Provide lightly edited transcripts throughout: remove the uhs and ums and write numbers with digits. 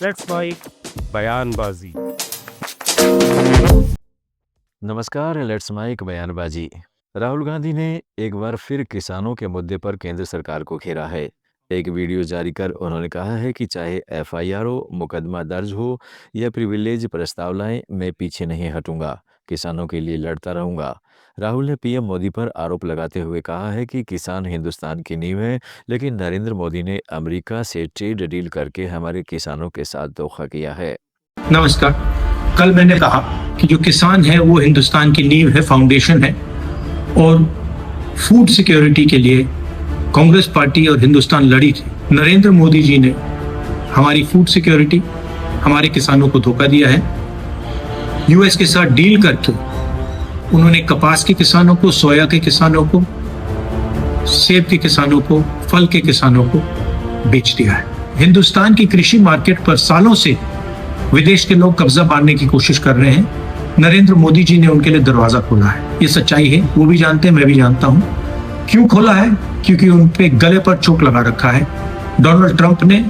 Let's mic बयानबाजी। नमस्कार, let's mic बयानबाजी। राहुल गांधी ने एक बार फिर किसानों के मुद्दे पर केंद्र सरकार को घेरा है। एक वीडियो जारी कर उन्होंने कहा है कि चाहे एफआईआर हो, मुकदमा दर्ज हो या प्रिविलेज प्रस्ताव लाएं, मैं पीछे नहीं हटूंगा, किसानों के लिए लड़ता रहूंगा। राहुल ने पीएम मोदी पर आरोप लगाते हुए कहा है कि किसान हिंदुस्तान की नींव है, लेकिन नरेंद्र मोदी ने अमेरिका से ट्रेड डील करके हमारे किसानों के साथ धोखा किया है। नमस्कार। कल मैंने कहा कि जो किसान है वो हिंदुस्तान की नींव है, फाउंडेशन है, और फूड सिक्योरिटी के लिए कांग्रेस पार्टी और हिंदुस्तान लड़ी थी। नरेंद्र मोदी जी ने हमारी फूड सिक्योरिटी, हमारे किसानों को धोखा दिया है। यूएस के साथ डील करके उन्होंने कपास के किसानों को, सोया के किसानों को, सेब के किसानों को, फल के किसानों को बेच दिया है। हिंदुस्तान की कृषि मार्केट पर सालों से विदेश के लोग कब्जा मारने की कोशिश कर रहे हैं। नरेंद्र मोदी जी ने उनके लिए दरवाजा खोला है। ये सच्चाई है, वो भी जानते हैं, मैं भी जानता हूं। क्यों खोला है? क्योंकि उन पे गले पर चोट लगा रखा है। डोनाल्ड ट्रंप ने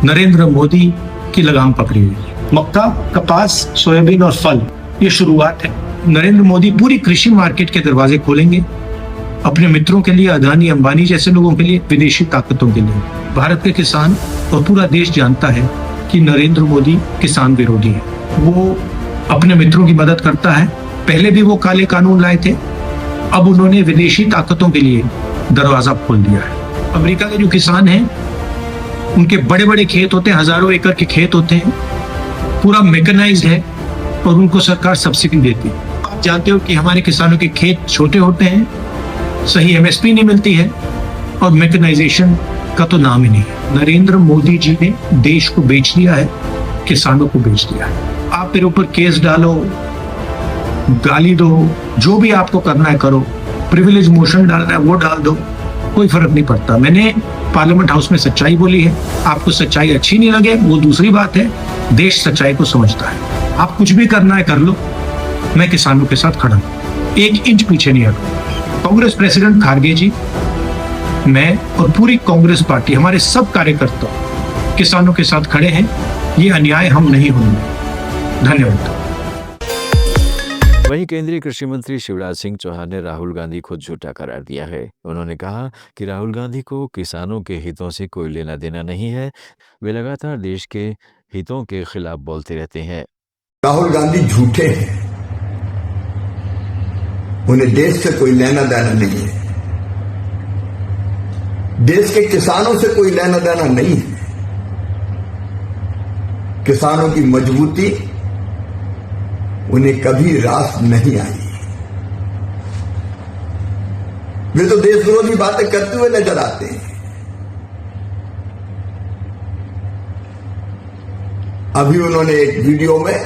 नरेंद्र मोदी की लगाम पकड़ी हुई है। मक्का, कपास, सोयाबीन और फल, ये शुरुआत है। नरेंद्र मोदी पूरी कृषि मार्केट के दरवाजे खोलेंगे अपने मित्रों के लिए, अदानी अंबानी जैसे लोगों के लिए, विदेशी ताकतों के लिए। भारत के किसान और पूरा देश जानता है कि नरेंद्र मोदी किसान विरोधी है। वो अपने मित्रों की मदद करता है। पहले भी वो काले कानून लाए थे, अब उन्होंने विदेशी ताकतों के लिए दरवाजा खोल दिया है। अमेरिका के जो किसान हैं, उनके बड़े बड़े खेत होते हैं, हजारों एकड़ के खेत होते हैं, पूरा मैकेनाइज्ड है और उनको सरकार सब्सिडी देती है। आप जानते हो कि हमारे किसानों के खेत छोटे होते हैं, सही एमएसपी नहीं मिलती है और मैकेनाइजेशन का तो नाम ही नहीं है। नरेंद्र मोदी जी ने देश को बेच दिया है, किसानों को बेच दिया है। आप मेरे ऊपर केस डालो, गाली दो, जो भी आपको करना है करो, प्रिविलेज मोशन डालना है वो डाल दो, कोई फर्क नहीं पड़ता। मैंने पार्लियामेंट हाउस में सच्चाई बोली है। आपको सच्चाई अच्छी नहीं लगे वो दूसरी बात है, देश सच्चाई को समझता है। आप कुछ भी करना है कर लो, मैं किसानों के साथ खड़ा हूं, 1 इंच पीछे नहीं हटूंगा। कांग्रेस प्रेसिडेंट खारगे जी, मैं और पूरी कांग्रेस पार्टी, हमारे सब कार्यकर्ता किसानों के साथ खड़े हैं। ये अन्याय हम नहीं होने। धन्यवाद। वहीं केंद्रीय कृषि मंत्री शिवराज सिंह चौहान ने राहुल गांधी को झूठा करार दिया है। उन्होंने कहा कि राहुल गांधी को किसानों के हितों से कोई लेना देना नहीं है, वे लगातार देश के हितों के खिलाफ बोलते रहते हैं। राहुल गांधी झूठे हैं, उन्हें देश से कोई लेना देना नहीं है, देश के किसानों से कोई लेना देना नहीं है। किसानों की मजबूती उन्हें कभी रास नहीं आई। वे तो देश विरोधी बातें करते हुए नजर आते हैं। अभी उन्होंने एक वीडियो में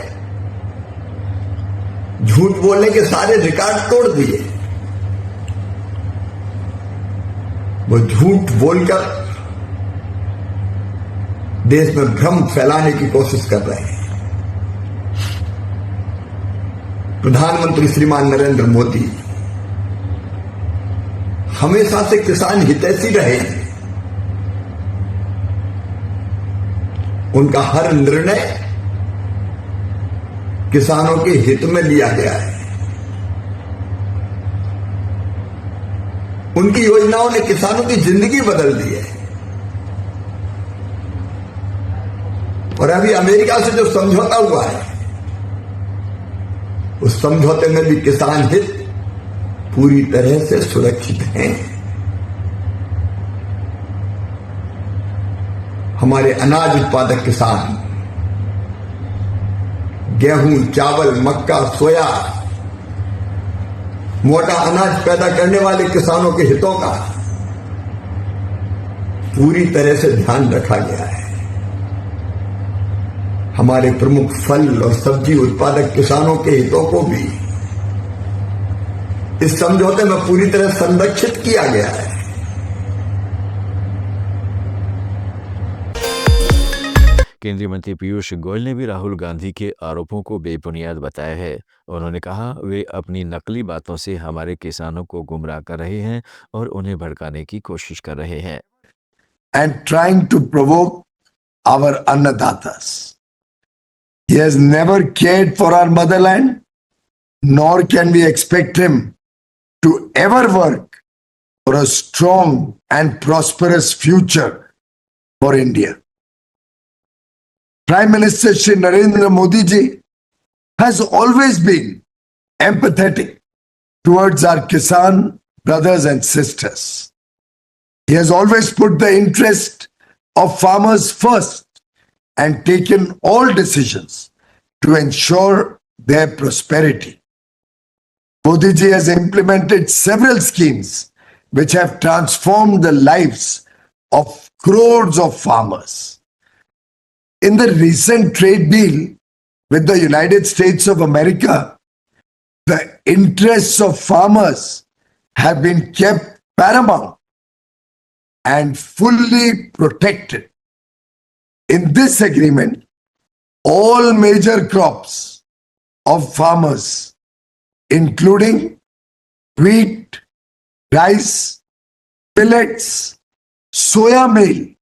झूठ बोलने के सारे रिकॉर्ड तोड़ दिए। वो झूठ बोलकर देश में भ्रम फैलाने की कोशिश कर रहे हैं। प्रधानमंत्री श्रीमान नरेंद्र मोदी हमेशा से किसान हितैषी रहे हैं। उनका हर निर्णय किसानों के हित में लिया गया है। उनकी योजनाओं ने किसानों की जिंदगी बदल दी है। और अभी अमेरिका से जो समझौता हुआ है, उस समझौते में भी किसान हित पूरी तरह से सुरक्षित हैं। हमारे अनाज उत्पादक किसान, गेहूं, चावल, मक्का, सोया, मोटा अनाज पैदा करने वाले किसानों के हितों का पूरी तरह से ध्यान रखा गया है। हमारे प्रमुख फल और सब्जी उत्पादक किसानों के हितों को भी इस समझौते में पूरी तरह संरक्षित किया गया है। केंद्रीय मंत्री पीयूष गोयल ने भी राहुल गांधी के आरोपों को बेबुनियाद बताया है। उन्होंने कहा, वे अपनी नकली बातों से हमारे किसानों को गुमराह कर रहे हैं और उन्हें भड़काने की कोशिश कर रहे हैं। And trying to provoke our Annadatas. He has never cared for our motherland, nor can we expect him to ever work for a strong and prosperous future for India. Prime Minister Shri Narendra Modi ji has always been empathetic towards our Kisan brothers and sisters. He has always put the interest of farmers first and taken all decisions to ensure their prosperity. Modi ji has implemented several schemes which have transformed the lives of crores of farmers. In the recent trade deal with the United States of America, the interests of farmers have been kept paramount and fully protected. In this agreement, all major crops of farmers, including wheat, rice, millets, soya meal,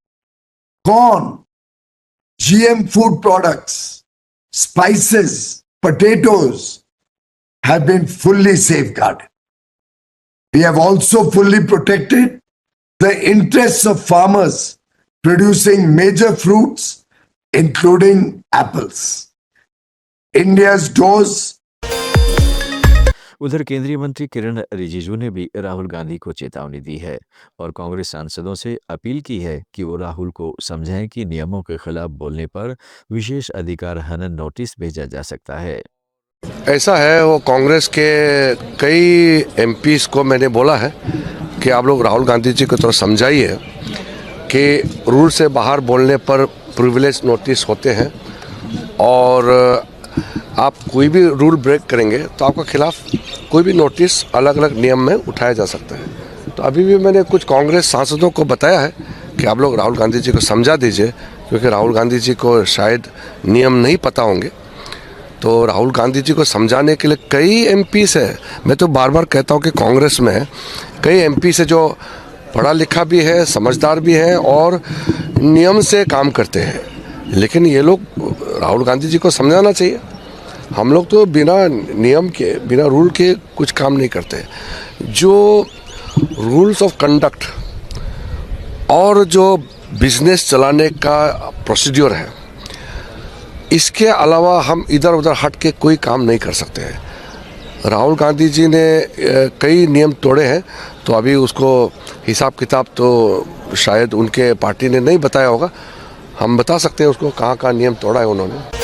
corn, GM food products, spices, potatoes, have been fully safeguarded. We have also fully protected the interests of farmers producing major fruits, including apples. India's doors. उधर केंद्रीय मंत्री किरण रिजिजू ने भी राहुल गांधी को चेतावनी दी है और कांग्रेस सांसदों से अपील की है कि वो राहुल को समझाएं कि नियमों के खिलाफ बोलने पर विशेष अधिकार हनन नोटिस भेजा जा सकता है। ऐसा है, वो कांग्रेस के कई एमपीज को मैंने बोला है कि आप लोग राहुल गांधी जी को तो समझाइए कि रूल से बाहर बोलने पर प्रिविलेज नोटिस होते हैं और आप कोई भी रूल ब्रेक करेंगे तो आपके खिलाफ कोई भी नोटिस अलग अलग नियम में उठाया जा सकता है। तो अभी भी मैंने कुछ कांग्रेस सांसदों को बताया है कि आप लोग राहुल गांधी जी को समझा दीजिए, क्योंकि राहुल गांधी जी को शायद नियम नहीं पता होंगे। तो राहुल गांधी जी को समझाने के लिए कई एमपीस है। मैं तो बार बार कहता हूँ कि कांग्रेस में कई एमपीस है जो पढ़ा लिखा भी है, समझदार भी है और नियम से काम करते हैं, लेकिन ये लोग राहुल गांधी जी को समझाना चाहिए। हम लोग तो बिना नियम के, बिना रूल के कुछ काम नहीं करते। जो रूल्स ऑफ कंडक्ट और जो बिजनेस चलाने का प्रोसीड्यूर है, इसके अलावा हम इधर उधर हट के कोई काम नहीं कर सकते हैं। राहुल गांधी जी ने कई नियम तोड़े हैं, तो अभी उसको हिसाब किताब तो शायद उनके पार्टी ने नहीं बताया होगा। हम बता सकते हैं उसको कहाँ नियम तोड़ा है उन्होंने।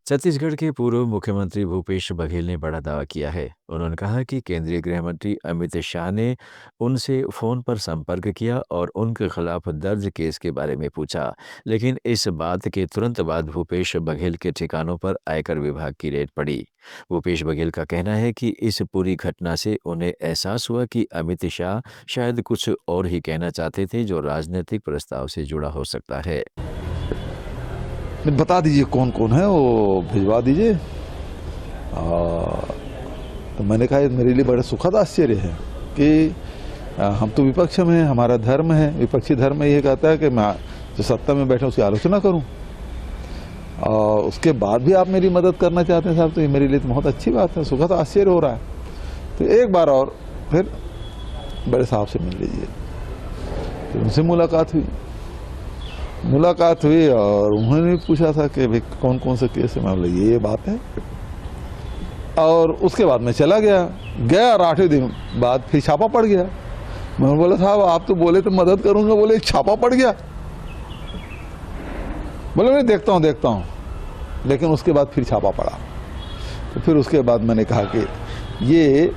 छत्तीसगढ़ के पूर्व मुख्यमंत्री भूपेश बघेल ने बड़ा दावा किया है। उन्होंने कहा कि केंद्रीय गृह मंत्री अमित शाह ने उनसे फ़ोन पर संपर्क किया और उनके खिलाफ दर्ज केस के बारे में पूछा, लेकिन इस बात के तुरंत बाद भूपेश बघेल के ठिकानों पर आयकर विभाग की रेड पड़ी। भूपेश बघेल का कहना है कि इस पूरी घटना से उन्हें एहसास हुआ कि अमित शाह शायद कुछ और ही कहना चाहते थे जो राजनीतिक प्रस्ताव से जुड़ा हो सकता है। बता दीजिए कौन कौन है, वो भिजवा दीजिए। तो मैंने कहा मेरे लिए बड़ा सुखद आश्चर्य है कि हम तो विपक्ष में हैं, हमारा धर्म है, विपक्षी धर्म ये कहता है कि मैं जो सत्ता में बैठा उसकी आलोचना करूं, और उसके बाद भी आप मेरी मदद करना चाहते हैं साहब, तो ये मेरे लिए तो बहुत अच्छी बात है, सुखद आश्चर्य हो रहा है। तो एक बार और फिर बड़े साहब से मिल लीजिए। फिर उनसे मुलाकात हुई और उन्होंने पूछा था कि भाई कौन कौन से केस है। मैं बोला ये बात है, और उसके बाद मैं चला गया और 8वें दिन बाद फिर छापा पड़ गया। मैं बोला साहब आप तो बोले तो मदद करूंगा, बोले छापा पड़ गया। बोले मैं देखता हूँ, लेकिन उसके बाद फिर छापा पड़ा। तो फिर उसके बाद मैंने कहा कि ये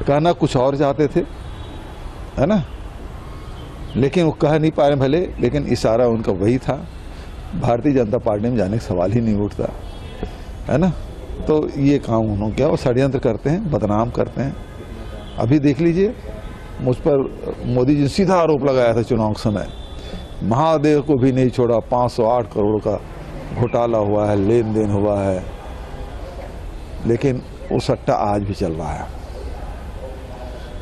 कहना कुछ और चाहते थे, है ना, लेकिन वो कह नहीं पाए भले, लेकिन इशारा उनका वही था। भारतीय जनता पार्टी में जाने का सवाल ही नहीं उठता, है ना। तो ये काम उन्होंने किया, वो षड्यंत्र करते हैं, बदनाम करते हैं। अभी देख लीजिए, मुझ पर मोदी जी ने सीधा आरोप लगाया था चुनाव के समय, महादेव को भी नहीं छोड़ा, 508 करोड़ का घोटाला हुआ है, लेन देन हुआ है, लेकिन वो सट्टा आज भी चल रहा है।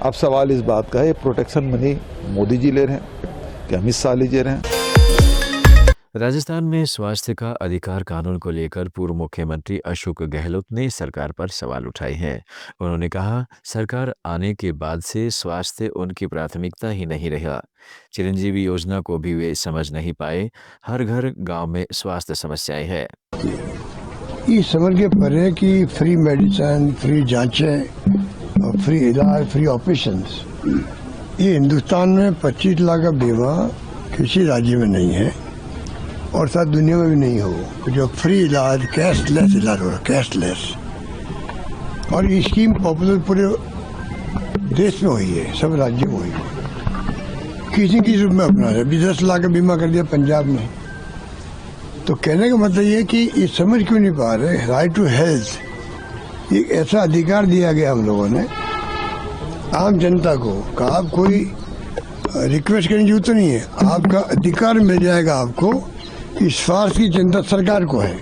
अब सवाल इस बात का है, प्रोटेक्शन मनी मोदी जी ले रहे हैं कि अमित शाह ले रहे हैं। राजस्थान में स्वास्थ्य का अधिकार कानून को लेकर पूर्व मुख्यमंत्री अशोक गहलोत ने सरकार पर सवाल उठाए हैं। उन्होंने कहा, सरकार आने के बाद से स्वास्थ्य उनकी प्राथमिकता ही नहीं रहा। चिरंजीवी योजना को भी वे समझ नहीं पाए। हर घर गांव में स्वास्थ्य समस्याएं हैं। ये समझ के परे कि फ्री मेडिसिन, फ्री जांचें, फ्री इलाज, फ्री ऑपरेशंस, ये हिंदुस्तान में 25 लाख का बीमा किसी राज्य में नहीं है और साथ दुनिया में भी नहीं हो। जो फ्री इलाज, कैशलेस इलाज हो रहा, कैशलेस, और ये स्कीम पॉपुलर पूरे देश में हुई है, सब राज्यों में हुई है। किसी किसी रूप में अपना है। 10 लाख का बीमा कर दिया पंजाब में। तो कहने का मतलब ये कि ये समझ क्यों नहीं पा रहे, राइट टू हेल्थ एक ऐसा अधिकार दिया गया हम लोगों ने आम जनता को, का आप कोई रिक्वेस्ट करने की जरूरत नहीं है, आपका अधिकार मिल जाएगा आपको। इस स्वास्थ्य की चिंता सरकार को है।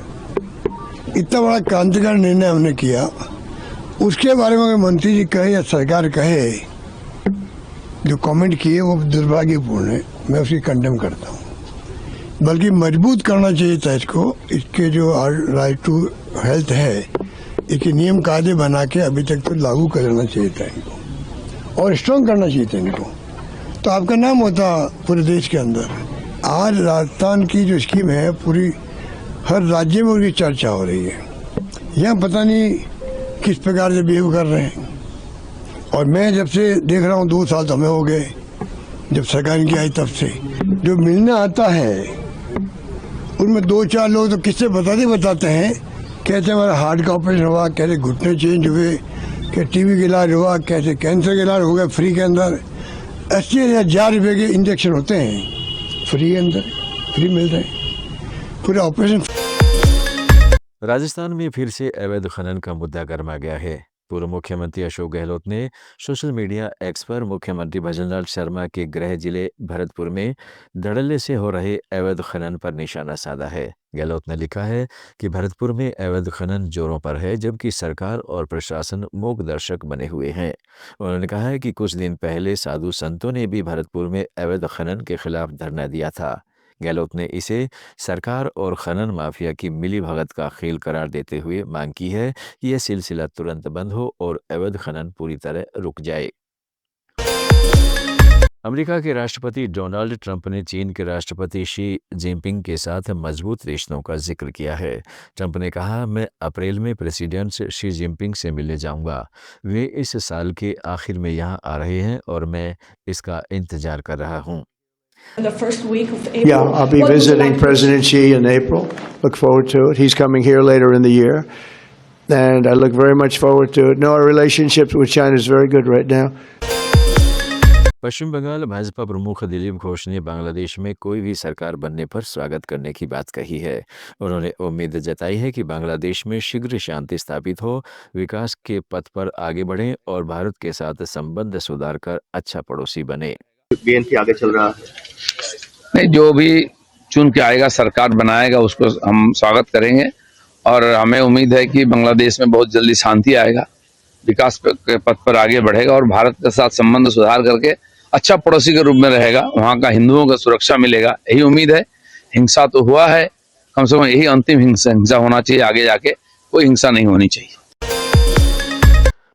इतना बड़ा क्रांतिकारी निर्णय हमने किया, उसके बारे में अगर मंत्री जी कहे या सरकार कहे, जो कमेंट किए वो दुर्भाग्यपूर्ण है, मैं उसकी कंडेम करता हूँ। बल्कि मजबूत करना चाहिए था इसको। इसके जो राइट टू हेल्थ है, इसके नियम कायदे बना के अभी तक तो लागू करना चाहिए था इनको, और स्ट्रॉन्ग करना चाहिए था इनको, तो आपका नाम होता पूरे देश के अंदर। आज राजस्थान की जो स्कीम है पूरी हर राज्य में उनकी चर्चा हो रही है। यहाँ पता नहीं किस प्रकार से बिहेव कर रहे हैं। और मैं जब से देख रहा हूँ, 2 साल तो हमें हो गए जब सरकार की आई, तब से जो मिलने आता है उनमें 2-4 लोग तो किससे बताते हैं, कहते हमारा हार्ट का ऑपरेशन हुआ, कहते घुटने चेंज हुए, कि टीबी का इलाज हुआ, कहते कैंसर का इलाज हो गया फ्री के अंदर। 80,000 रुपये के इंजेक्शन होते हैं फ्री के अंदर, फ्री मिल रहे हैं पूरे ऑपरेशन। राजस्थान में फिर से अवैध खनन का मुद्दा गर्मा गया है। पूर्व मुख्यमंत्री अशोक गहलोत ने सोशल मीडिया एक्स पर मुख्यमंत्री भजनलाल शर्मा के गृह जिले भरतपुर में धड़ल्ले से हो रहे अवैध खनन पर निशाना साधा है। गहलोत ने लिखा है कि भरतपुर में अवैध खनन जोरों पर है, जबकि सरकार और प्रशासन मूक दर्शक बने हुए हैं। उन्होंने कहा है कि कुछ दिन पहले साधु संतों ने भी भरतपुर में अवैध खनन के खिलाफ धरना दिया था। गहलोत ने इसे सरकार और खनन माफिया की मिलीभगत का खेल करार देते हुए मांग की है कि यह सिलसिला तुरंत बंद हो और अवैध खनन पूरी तरह रुक जाए। अमेरिका के राष्ट्रपति डोनाल्ड ट्रंप ने चीन के राष्ट्रपति शी जिनपिंग के साथ मजबूत रिश्तों का जिक्र किया है। ट्रंप ने कहा, मैं अप्रैल में प्रेसिडेंट शी जिनपिंग से मिलने जाऊंगा। वे इस साल के आखिर में यहाँ आ रहे हैं और मैं इसका इंतजार कर रहा हूँ। The first week of April. Yeah, I'll be visiting President Xi in April. Look forward to it. He's coming here later in the year, and I look very much forward to it. No, our relationship with China is very good right now. पश्चिम बंगाल भाजपा प्रमुख दिलीप घोष ने बांग्लादेश में कोई भी सरकार बनने पर स्वागत करने की बात कही है। उन्होंने उम्मीद जताई है कि बांग्लादेश में शीघ्र शांति स्थापित हो, विकास के पथ पर आगे बढ़े और भारत के साथ संबंध सुधार कर अच्छा पड़ोसी बने। बीएनपी आगे चल रहा नहीं, जो भी चुन के आएगा, सरकार बनाएगा, उसको हम स्वागत करेंगे और हमें उम्मीद है कि बांग्लादेश में बहुत जल्दी शांति आएगा, विकास के पथ पर आगे बढ़ेगा और भारत के साथ संबंध सुधार करके अच्छा पड़ोसी के रूप में रहेगा। वहाँ का हिंदुओं को सुरक्षा मिलेगा, यही उम्मीद है। हिंसा तो हुआ है, कम से कम यही अंतिम हिंसा होना चाहिए, आगे जाके कोई हिंसा नहीं होनी चाहिए।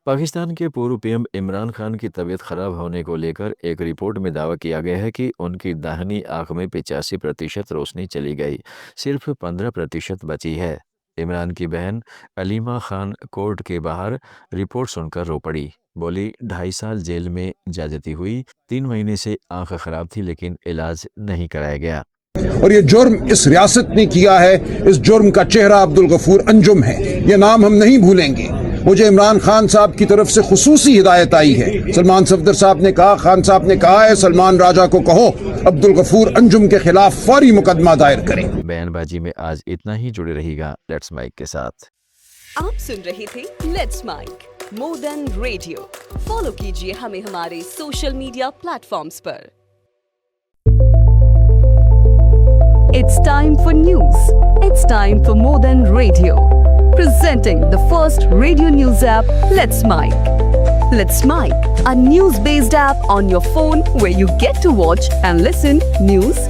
पाकिस्तान के पूर्व पीएम इमरान खान की तबीयत खराब होने को लेकर एक रिपोर्ट में दावा किया गया है कि उनकी दाहिनी आंख में 85% रोशनी चली गई, सिर्फ 15% बची है। इमरान की बहन अलीमा खान कोर्ट के बाहर रिपोर्ट सुनकर रो पड़ी। बोली, 2.5 साल जेल में ज्यादती हुई, 3 महीने से आंख खराब थी लेकिन इलाज नहीं कराया गया। और ये जुर्म इस रियासत ने किया है। इस जुर्म का चेहरा अब्दुल गफूर अंजुम है, ये नाम हम नहीं भूलेंगे। मुझे इमरान खान साहब की तरफ से खुसूसी हिदायत आई है। सलमान सफदर साहब ने कहा, खान साहब ने कहा है, सलमान राजा को कहो अब्दुल गफूर अंजुम के खिलाफ फौरी मुकदमा दायर करें। बयानबाजी में आज इतना ही। जुड़े रहिएगा लेट्स माइक के साथ। आप सुन रहे थे let's mike more than radio. Follow कीजिए हमें हमारे सोशल मीडिया प्लेटफॉर्म्स पर। It's time for news. It's time for More Than Radio. Presenting the first radio news app, Let's Mic. Let's Mic, a news-based app on your phone where you get to watch and listen news